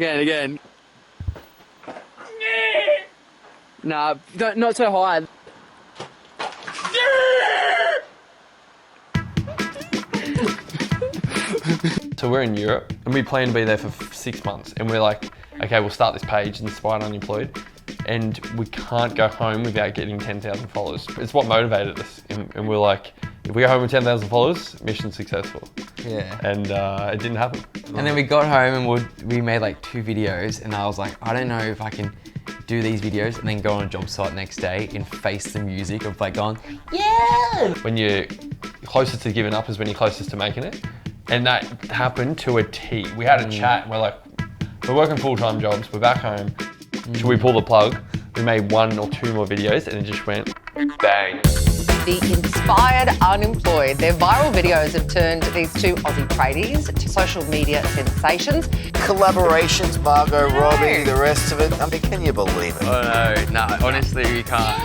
Again. Nah, not so high. So we're in Europe and we plan to be there for 6 months and we're like, okay, we'll start this page, Inspired Unemployed, and we can't go home without getting 10,000 followers. It's what motivated us, and we're like, if we go home with 10,000 followers, mission successful. Yeah. And it didn't happen. And then we got home and we made like 2 videos, and I was like, I don't know if I can do these videos and then go on a job site next day and face the music of like going, yeah! When you're closest to giving up is when you're closest to making it. And that happened to a T. We had a chat and we're like, we're working full-time jobs, we're back home. Should we pull the plug? We made 1 or 2 more videos and it just went bang. The Inspired Unemployed. Their viral videos have turned these 2 Aussie tradies to social media sensations. Collaborations, Margot, Robbie, the rest of it. I mean, can you believe it? Oh no, honestly we can't.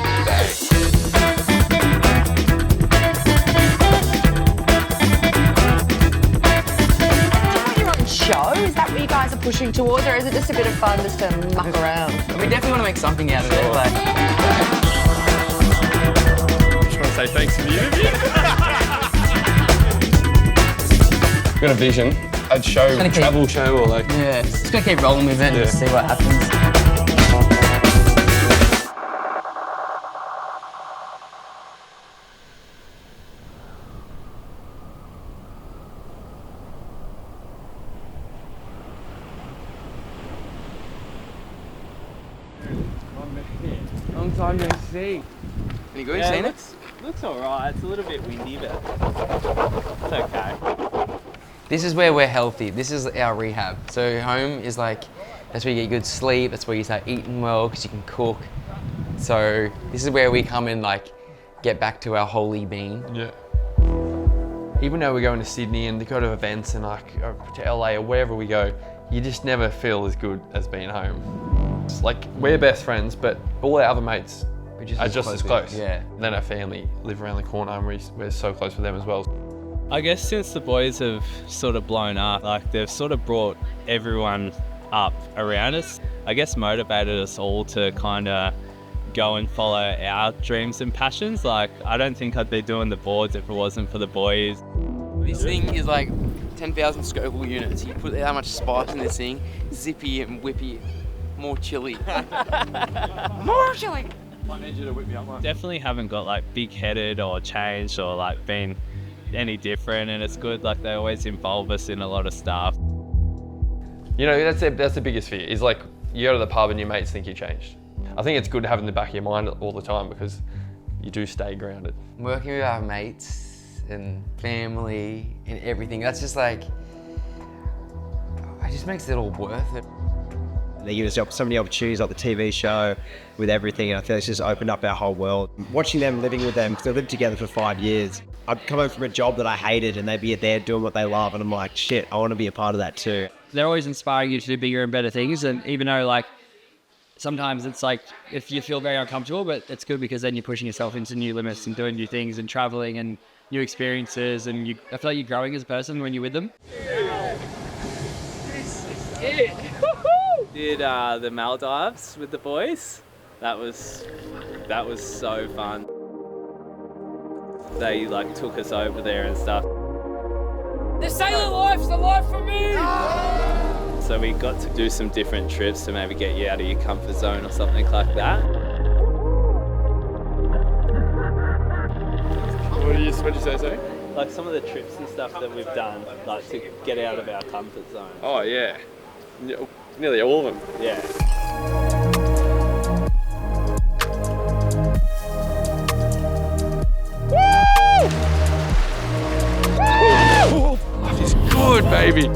Show? Is that what you guys are pushing towards, or is it just a bit of fun just to muck around? We definitely want to make something out of it. Like... Just want to say thanks for the interview. Got a vision, a show, travel show, or like... Yeah, just gonna keep rolling with it and see what happens. Long time no see. Any good? Seen it? Looks alright. It's a little bit windy, but it's okay. This is where we're healthy. This is our rehab. So home is like, that's where you get good sleep. That's where you start eating well because you can cook. So this is where we come and like get back to our holy being. Yeah. Even though we're going to Sydney and go to events and like to LA or wherever we go, you just never feel as good as being home. It's like we're best friends, but all our other mates are just as close. Yeah. And then our family live around the corner and we're so close with them as well. I guess since the boys have sort of blown up, like they've sort of brought everyone up around us. I guess motivated us all to kind of go and follow our dreams and passions. Like, I don't think I'd be doing the boards if it wasn't for the boys. This thing is like 10,000 Scoville units. You put that much spice in this thing, zippy and whippy, more chili. More chili! I need you to whip me up, mate. Definitely haven't got like big-headed or changed or like been any different, and it's good. Like, they always involve us in a lot of stuff. You know, that's the biggest fear, is like you go to the pub and your mates think you changed. I think it's good to have in the back of your mind all the time because you do stay grounded. Working with our mates and family and everything, that's just like, it just makes it all worth it. They give us so many opportunities, like the TV show, with everything, and I feel it's just opened up our whole world. Watching them, living with them, because they lived together for 5 years. I'd come home from a job that I hated and they'd be there doing what they love, and I'm like, shit, I want to be a part of that too. They're always inspiring you to do bigger and better things, and even though like sometimes it's like if you feel very uncomfortable, but it's good because then you're pushing yourself into new limits and doing new things and traveling and new experiences, and I feel like you're growing as a person when you're with them. This is it. Did the Maldives with the boys. That was so fun. They like took us over there and stuff. The sailor life's the life for me! So we got to do some different trips to maybe get you out of your comfort zone or something like that. What'd you say, sorry? Like some of the trips and stuff that we've done, like to get out of our comfort zone. Oh yeah, nearly all of them. Yeah. Life is good, baby.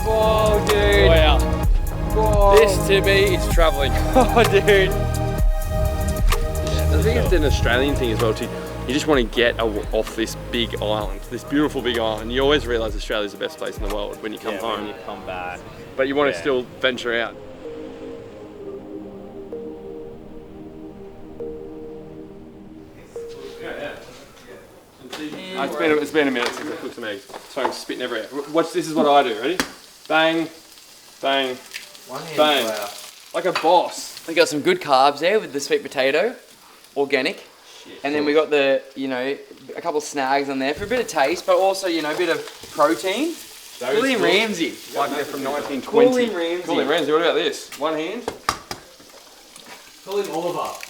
Whoa, dude. Wow. Whoa. This to me is travelling. Oh, dude. I think it's an Australian thing as well too. You just want to get off this big island, this beautiful big island. You always realise Australia's the best place in the world when you come home. When you come back. But you want to still venture out. It's been a minute since I cooked some eggs, so I'm spitting everywhere. Watch, this is what I do, ready? Bang, bang, bang. Like a boss. We got some good carbs there with the sweet potato, organic. And then we got the, you know, a couple of snags on there for a bit of taste, but also, you know, a bit of protein. William Ramsey. Like they're from 1920. William Ramsey. William Ramsey, what about this? One hand. Call him Oliver.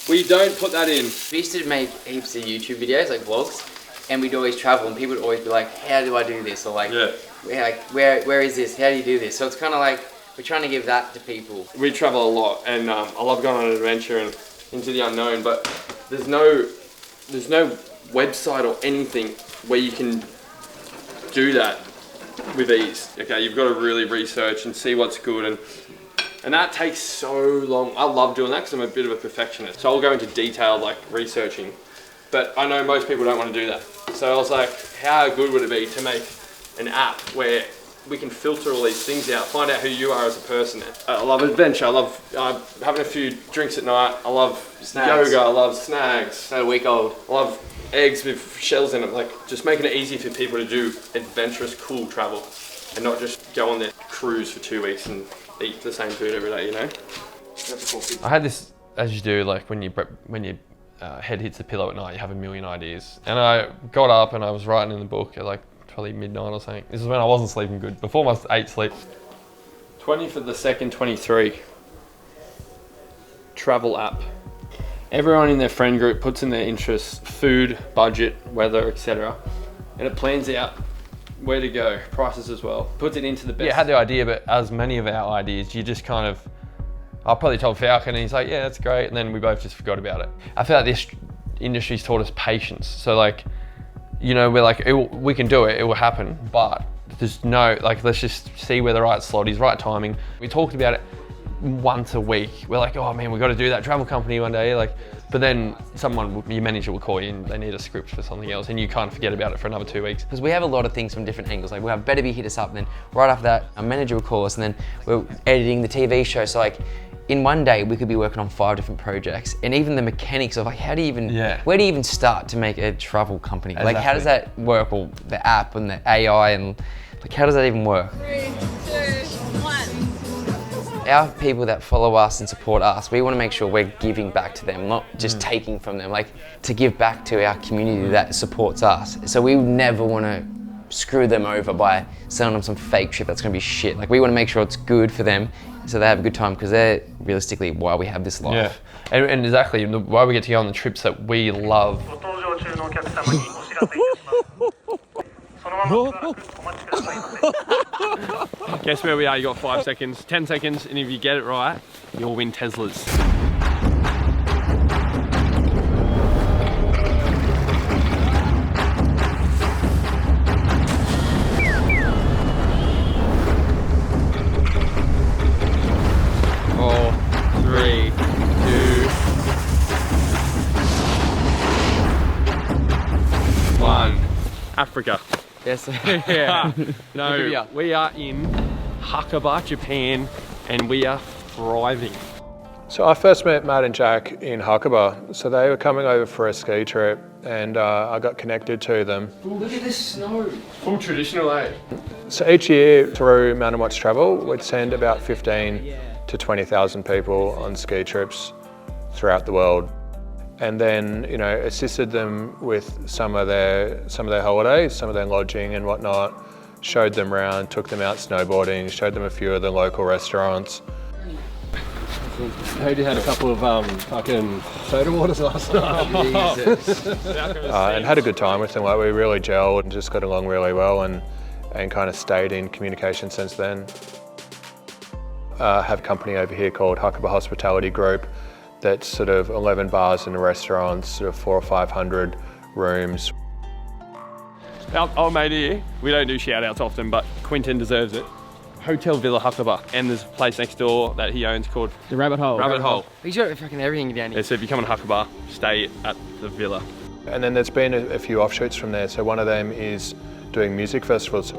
We don't put that in. We used to make heaps of YouTube videos, like vlogs, and we'd always travel, and people would always be like, how do I do this? Or like, where is this? How do you do this? So it's kind of like, we're trying to give that to people. We travel a lot, and I love going on an adventure and into the unknown, but there's no website or anything where you can do that with ease. Okay, you've got to really research and see what's good, and that takes so long. I love doing that because I'm a bit of a perfectionist. So I'll go into detail like researching, but I know most people don't want to do that. So I was like, how good would it be to make an app where we can filter all these things out, find out who you are as a person. I love adventure, I love having a few drinks at night, I love Snags. yoga, I love snags. A week old. I love eggs with shells in them, like just making it easy for people to do adventurous, cool travel and not just go on their cruise for 2 weeks and eat the same food every day, you know? I had this, as you do, like when your head hits the pillow at night, you have a million ideas. And I got up and I was writing in the book at like probably midnight or something. This is when I wasn't sleeping good, before my 8 sleep. 20 for the second, 23. Travel app. Everyone in their friend group puts in their interests, food, budget, weather, etc. And it plans out where to go, prices as well. Puts it into the best. Yeah, I had the idea, but as many of our ideas, you just kind of, I probably told Falcon and he's like, yeah, that's great. And then we both just forgot about it. I feel like this industry's taught us patience. So like, you know, we're like, we can do it, it will happen, but there's no, like, let's just see where the right slot is, right timing. We talked about it once a week. We're like, oh man, we got to do that travel company one day, like, but then your manager will call you and they need a script for something else and you can't forget about it for another 2 weeks. Because we have a lot of things from different angles. Like we'll have Better Be hit us up, and then right after that, a manager will call us, and then we're editing the TV show. So like, in one day, we could be working on 5 different projects, and even the mechanics of like, how do you even, where do you even start to make a travel company? Exactly. Like, how does that work? Well, the app and the AI and like, how does that even work? 3, 2, 1. Our people that follow us and support us, we want to make sure we're giving back to them, not just taking from them. Like, to give back to our community that supports us. So we never want to screw them over by selling them some fake shit that's going to be shit. Like, we want to make sure it's good for them, so they have a good time, because they're realistically why we have this life. Yeah, and exactly why we get to go on the trips that we love. Guess where we are? You got 5 seconds, 10 seconds, and if you get it right, you'll win Teslas. Africa. Yes. Yeah. No, we are in Hakuba, Japan, and we are thriving. So I first met Matt and Jack in Hakuba. So they were coming over for a ski trip, and I got connected to them. Look at this snow. Full traditional, eh? So each year through Mountain Watch Travel, we'd send about 15 to 20,000 people on ski trips throughout the world. And then, you know, assisted them with some of their holidays, some of their lodging and whatnot, showed them around, took them out snowboarding, showed them a few of the local restaurants. Heidi had a couple of fucking soda waters last night. And had a good time with them. Like, we really gelled and just got along really well, and kind of stayed in communication since then. Have a company over here called Hakuba Hospitality Group. That's sort of 11 bars and restaurants, sort of 400 or 500 rooms. Our mate here, we don't do shout outs often, but Quinton deserves it. Hotel Villa Hakuba, and there's a place next door that he owns called The Rabbit Hole. Rabbit Hole. He's got fucking everything down here. Yeah, so if you come on Hakuba, stay at the villa. And then there's been a few offshoots from there. So one of them is doing music festivals.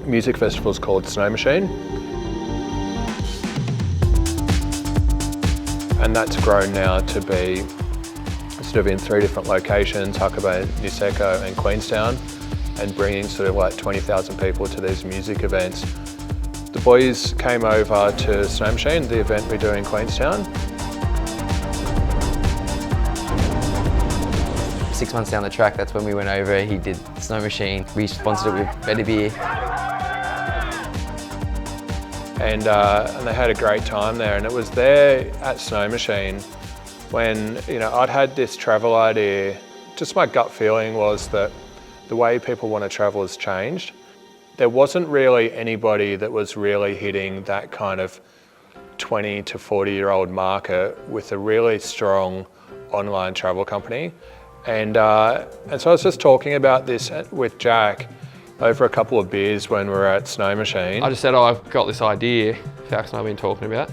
Music festivals called Snow Machine. And that's grown now to be sort of in 3 different locations, Huckabee, Niseko and Queenstown, and bringing sort of like 20,000 people to these music events. The boys came over to Snow Machine, the event we do in Queenstown. 6 months down the track, that's when we went over, he did Snow Machine, we sponsored it with Better Beer. And they had a great time there, and it was there at Snow Machine when, you know, I'd had this travel idea. Just my gut feeling was that the way people want to travel has changed. There wasn't really anybody that was really hitting that kind of 20 to 40-year-old market with a really strong online travel company. And so I was just talking about this with Jack over a couple of beers when we were at Snow Machine. I just said, oh, I've got this idea Fax and I've been talking about.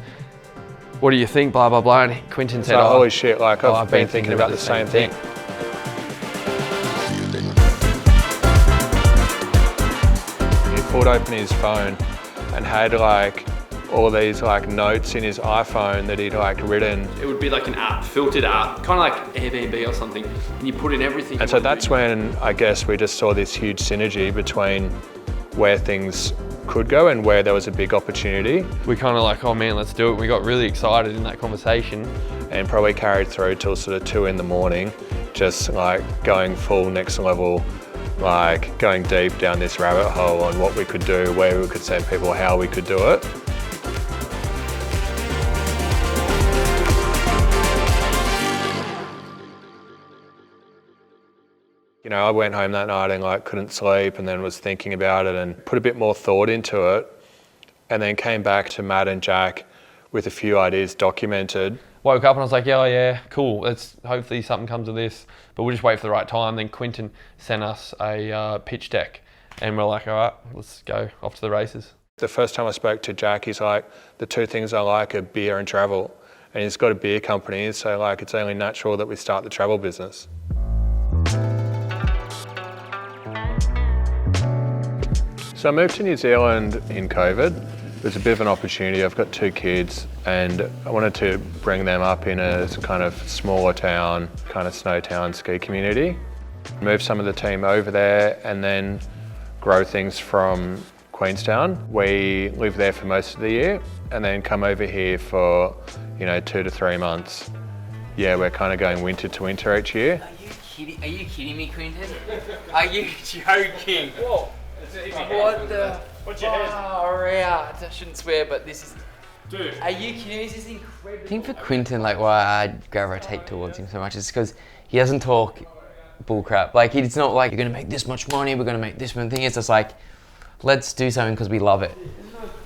What do you think, blah, blah, blah. And Quinton said, So, oh, holy shit, like oh, I've been thinking about the same thing. He pulled open his phone and had like all these like notes in his iPhone that he'd like written. It would be like an app, filtered app, kind of like Airbnb or something, and you put in everything. And so that's when I guess we just saw this huge synergy between where things could go and where there was a big opportunity. We kind of like, oh man, let's do it. We got really excited in that conversation. And probably carried through till sort of 2 in the morning, just like going full next level, like going deep down this rabbit hole on what we could do, where we could send people, how we could do it. You know, I went home that night and like couldn't sleep, and then was thinking about it and put a bit more thought into it, and then came back to Matt and Jack with a few ideas documented. Woke up and I was like, yeah, oh, yeah, cool. Let's hopefully something comes of this, but we'll just wait for the right time. Then Quinton sent us a pitch deck, and we're like, all right, let's go off to the races. The first time I spoke to Jack, he's like, the 2 things I like are beer and travel, and he's got a beer company, so like it's only natural that we start the travel business. So I moved to New Zealand in COVID. It was a bit of an opportunity. I've got 2 kids and I wanted to bring them up in a kind of smaller town, kind of snow town ski community. Move some of the team over there and then grow things from Queenstown. We live there for most of the year and then come over here for, you know, 2 to 3 months. Yeah, we're kind of going winter to winter each year. Are you kidding me, Quinton? Are you joking? Whoa. What the far out? I shouldn't swear, but this is... Dude. Are you kidding me? This is incredible. I think for Quinton, like why I gravitate towards him so much is because he doesn't talk bullcrap. Like it's not like, you're going to make this much money, we're going to make this one thing. It's just like, let's do something because we love it.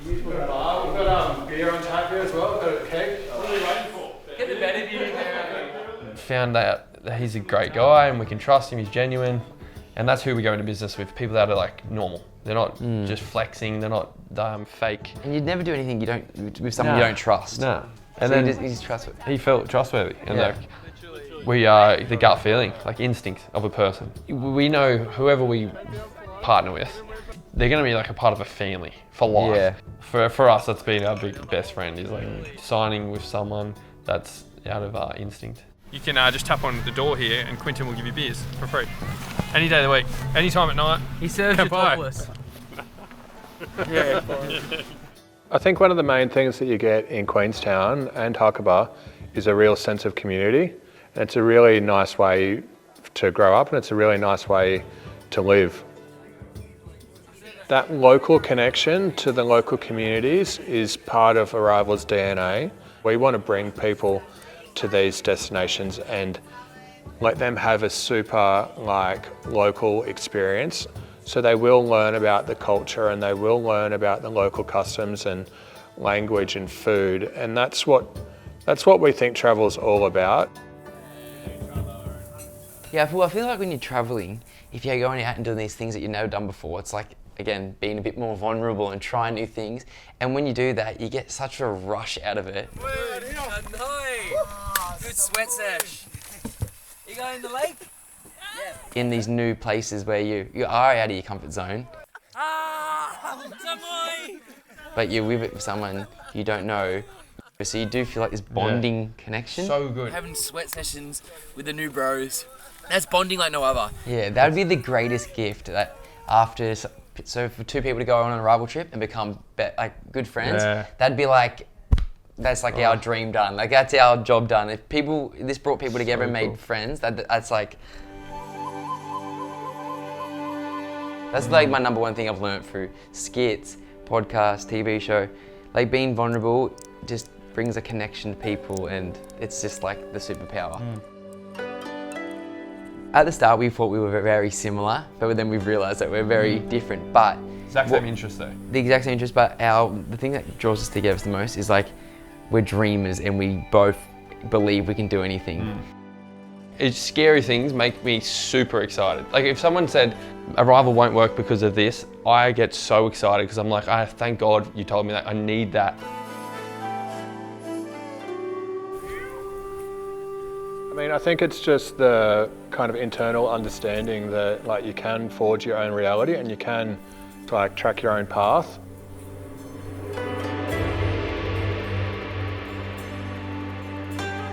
We've got beer on tap here as well, got a keg. What are we waiting for? Get the better view there. Found out that he's a great guy and we can trust him, he's genuine. And that's who we go into business with, people that are like normal. They're not just flexing, they're not fake. And you'd never do anything you don't with someone you don't trust. No. And so then he's trustworthy. He felt trustworthy. And like, we are the gut feeling, like instinct of a person. We know whoever we partner with, they're gonna be like a part of a family for life. Yeah. For us, that's been our big best friend, is like signing with someone that's out of our instinct. You can just tap on the door here and Quinton will give you beers for free. Any day of the week, any time at night. He serves you topless. Yeah. I think one of the main things that you get in Queenstown and Huckabee is a real sense of community. And it's a really nice way to grow up and it's a really nice way to live. That local connection to the local communities is part of Arrival's DNA. We want to bring people to these destinations and let them have a super local experience. So they will learn about the culture and they will learn about the local customs and language and food. And that's what we think travel's all about. Yeah, well, I feel like when you're traveling, if you're going out and doing these things that you've never done before, it's like, again, being a bit more vulnerable and trying new things. And when you do that, you get such a rush out of it. Good sweat sesh. You going in the lake? Yeah. In these new places where you are out of your comfort zone, Ah, but you're with it with someone you don't know. So you do feel like this bonding connection. So good. Having sweat sessions with the new bros. That's bonding like no other. Yeah, that would be the greatest gift. That after, so for two people to go on an Arrival trip and become like good friends, that'd be like, that's like our dream done. Like that's our job done. If this brought people together and made friends, that's like, that's like my number one thing I've learned through skits, podcasts, TV show. Like being vulnerable just brings a connection to people, and it's just like the superpower. At the start, we thought we were very similar, but then we've realised that we're very different. But exact same interest though. The exact same interest, but the thing that draws us together the most is like we're dreamers, and we both believe we can do anything. It's scary things make me super excited. Like if someone said Arrival won't work because of this, I get so excited because I'm like, thank God you told me that. I need that. I mean, I think it's just the kind of internal understanding that like you can forge your own reality and you can like track your own path.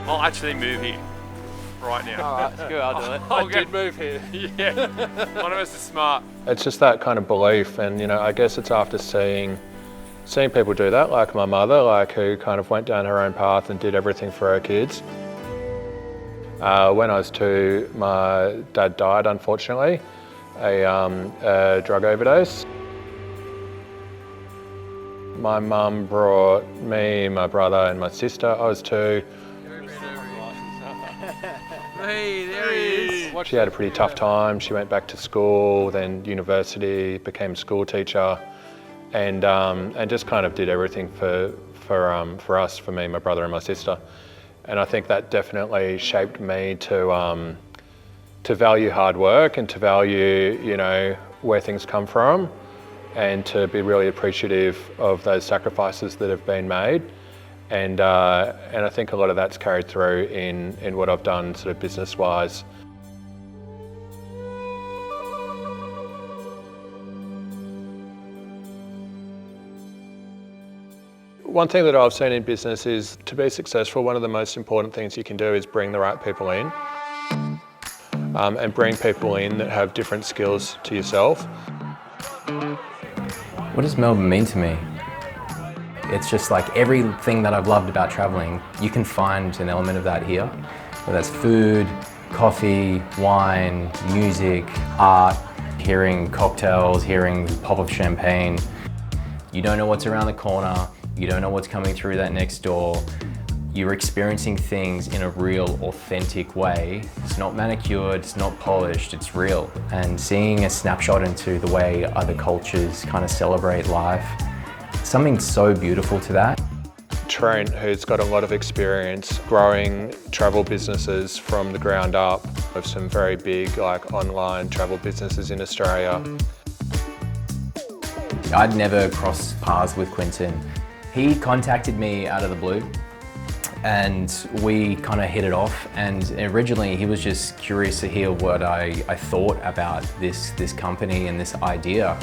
I'll actually move here right now. All right, that's good. I'll do it. I'll get move here. Yeah. One of us is smart. It's just that kind of belief, and you know, I guess it's after seeing people do that, like my mother, like who kind of went down her own path and did everything for her kids. When I was 2, my dad died, unfortunately, a drug overdose. My mum brought me, my brother and my sister. I was 2. Hey, there he is. She had a pretty tough time. She went back to school, then university, became a school teacher, and just kind of did everything for us, for me, my brother and my sister. And I think that definitely shaped me to value hard work and to value, you know, where things come from, and to be really appreciative of those sacrifices that have been made. And I think a lot of that's carried through in what I've done sort of business-wise. One thing that I've seen in business is to be successful, one of the most important things you can do is bring the right people in. And bring people in that have different skills to yourself. What does Melbourne mean to me? It's just like everything that I've loved about traveling, you can find an element of that here. Whether that's food, coffee, wine, music, art, hearing cocktails, hearing the pop of champagne. You don't know what's around the corner. You don't know what's coming through that next door. You're experiencing things in a real, authentic way. It's not manicured, it's not polished, it's real. And seeing a snapshot into the way other cultures kind of celebrate life, something so beautiful to that. Trent, who's got a lot of experience growing travel businesses from the ground up, with some very big like online travel businesses in Australia. I'd never crossed paths with Quinton. He contacted me out of the blue and we kind of hit it off, and originally he was just curious to hear what I thought about this company and this idea.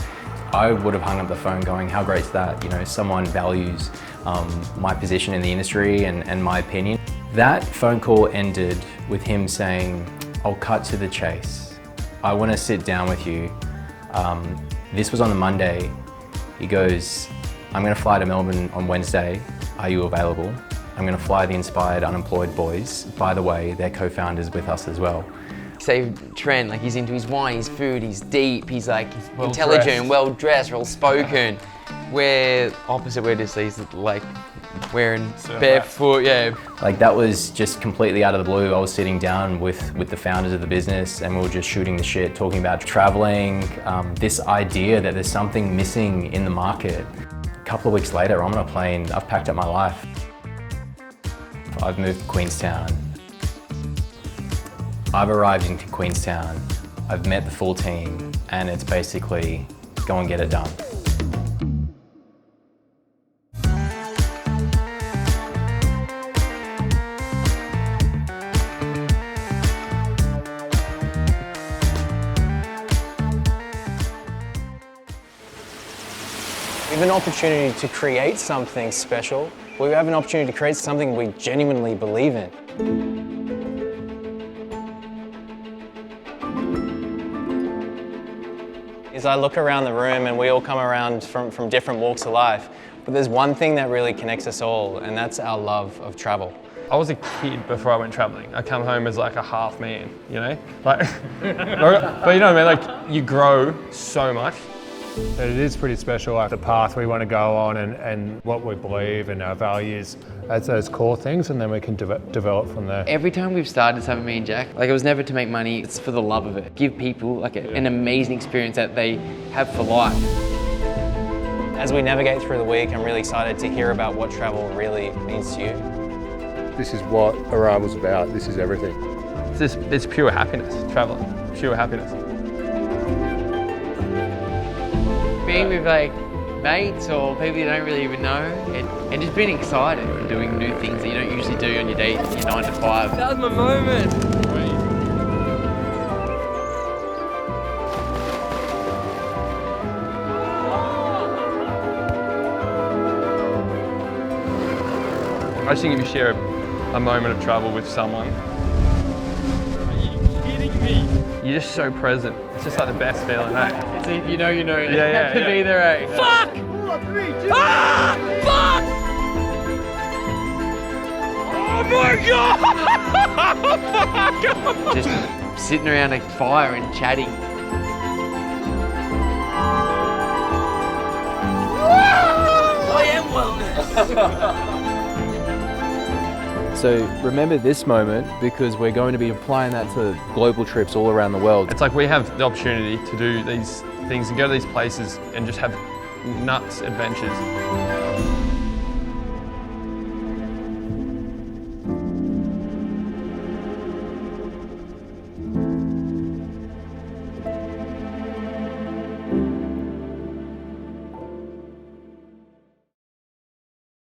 I would have hung up the phone going, how great is that? You know, someone values my position in the industry and my opinion. That phone call ended with him saying, I'll cut to the chase. I want to sit down with you. This was on the Monday. He goes, I'm going to fly to Melbourne on Wednesday. Are you available? I'm going to fly the Inspired Unemployed boys. By the way, they're co-founders with us as well. Say Trent, like he's into his wine, his food, he's deep, he's like Well intelligent, dressed. well dressed, well spoken. We're opposite, we're just these like wearing barefoot, yeah. Like that was just completely out of the blue. I was sitting down with the founders of the business and we were just shooting the shit, talking about traveling, this idea that there's something missing in the market. A couple of weeks later, I'm on a plane, I've packed up my life. I've moved to Queenstown. I've arrived into Queenstown. I've met the full team and it's basically go and get it done. We have an opportunity to create something special. We have an opportunity to create something we genuinely believe in. As I look around the room, and we all come around from different walks of life, but there's one thing that really connects us all, and that's our love of travel. I was a kid before I went traveling. I come home as like a half man, you know? Like, but you know what I mean? Like, you grow so much. It is pretty special, like the path we want to go on and what we believe and our values as those core things, and then we can develop from there. Every time we've started something, me and Jack, like it was never to make money, it's for the love of it. Give people like an amazing experience that they have for life. As we navigate through the week, I'm really excited to hear about what travel really means to you. This is what Arrival's about. This is everything. It's pure happiness, traveling, pure happiness. Being with like mates or people you don't really even know, and just being excited and doing new things that you don't usually do on your day, your 9 to 5. That was my moment. I just think if you share a moment of travel with someone, Are you kidding me? you're just so present. It's just like the best feeling, eh? It's you know, Yeah, you have to be there, eh? Fuck! Ah! Fuck! Oh my god! Just sitting around a fire and chatting. I am wellness. So remember this moment because we're going to be applying that to global trips all around the world. It's like we have the opportunity to do these things and go to these places and just have nuts adventures.